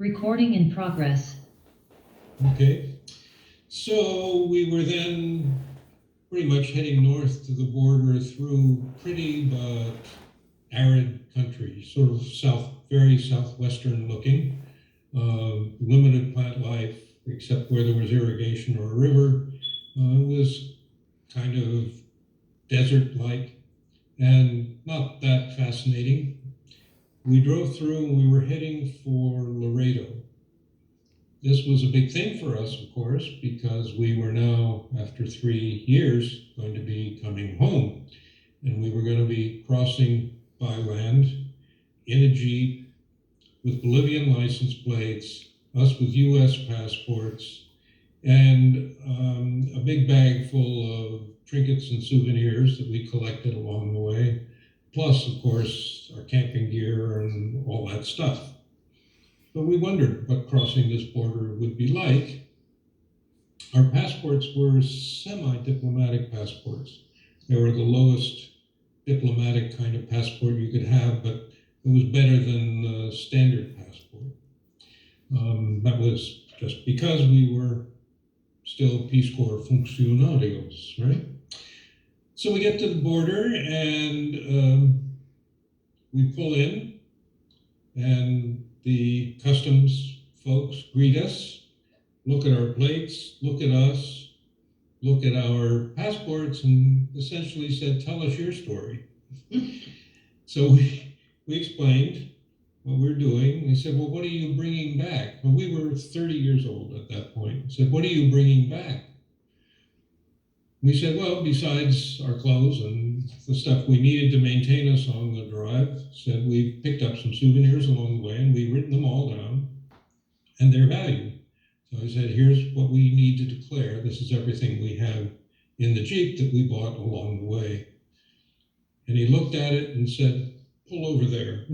Recording in progress. Okay, so we were then pretty much heading north to the border through pretty but arid country, sort of very southwestern looking, limited plant life, except where there was irrigation or a river. It was kind of desert-like and not that fascinating. We drove through and we were heading for Laredo. This was a big thing for us, of course, because we were now, after 3 years, going to be coming home. And we were going to be crossing by land in a Jeep with Bolivian license plates, us with US passports, and a big bag full of trinkets and souvenirs that we collected along the way, plus, of course, our camping gear and all that stuff. But we wondered what crossing this border would be like. Our passports were semi-diplomatic passports. They were the lowest diplomatic kind of passport you could have, but it was better than the standard passport. That was just because we were still Peace Corps funcionarios, right? So we get to the border and we pull in, and the customs folks greet us, look at our plates, look at us, look at our passports, and essentially said, "Tell us your story." So we explained what we're doing. They said, "Well, what are you bringing back?" Well, we were 30 years old at that point. Said, "What are you bringing back?" We said, "Well, besides our clothes and the stuff we needed to maintain us on the drive," said, "we picked up some souvenirs along the way and we've written them all down and their value." So I said, "Here's what we need to declare. This is everything we have in the Jeep that we bought along the way." And he looked at it and said, "Pull over there,"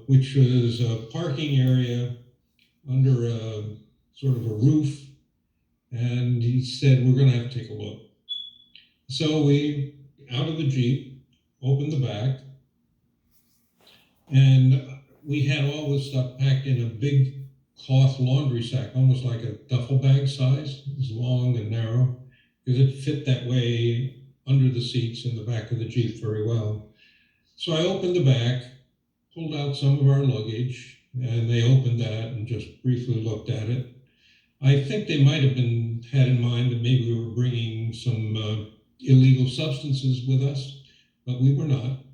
which was a parking area under a sort of a roof. And he said, "We're going to have to take a look." So we, out of the Jeep, opened the back, and we had all this stuff packed in a big cloth laundry sack, almost like a duffel bag size. It was long and narrow, because it fit that way under the seats in the back of the Jeep very well. So I opened the back, pulled out some of our luggage, and they opened that and just briefly looked at it. I think they might have had in mind that maybe we were bringing some illegal substances with us, but we were not.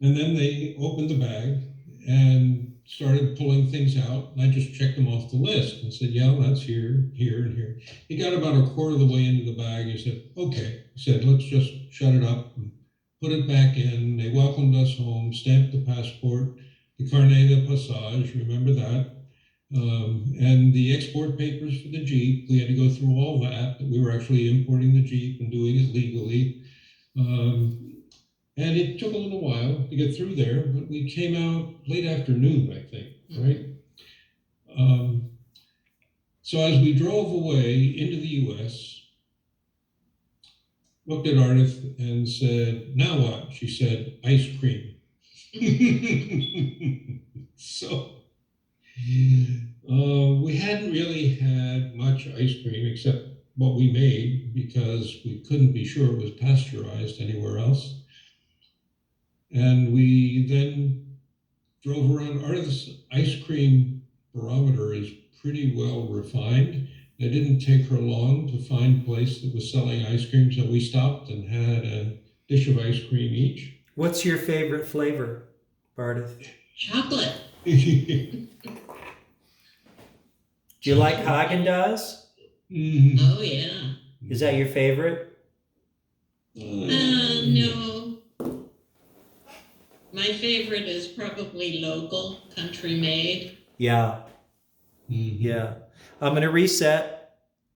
And then they opened the bag and started pulling things out, and I just checked them off the list and said, "Yeah, that's here, here, and here." He got about a quarter of the way into the bag. He said, "Okay." He said, "Let's just shut it up and put it back in." They welcomed us home, stamped the passport, the carnet de passage, remember that, and the export papers for the Jeep. We had to go through all that we were actually importing the Jeep and doing it legally. And it took a little while to get through there, but we came out late afternoon, I think, right? So as we drove away into the US, looked at Ardith and said, "Now what?" She said, "Ice cream." So we hadn't really had much ice cream except what we made, because we couldn't be sure it was pasteurized anywhere else. And we then drove around. Ardith's ice cream barometer is pretty well refined. It didn't take her long to find a place that was selling ice cream, so we stopped and had a dish of ice cream each. What's your favorite flavor, Ardith? Chocolate. Do you like Haagen-Dazs? Mm-hmm. Oh, yeah. Is that your favorite? No. My favorite is probably local, country made. Yeah. Mm-hmm. Yeah. I'm going to reset.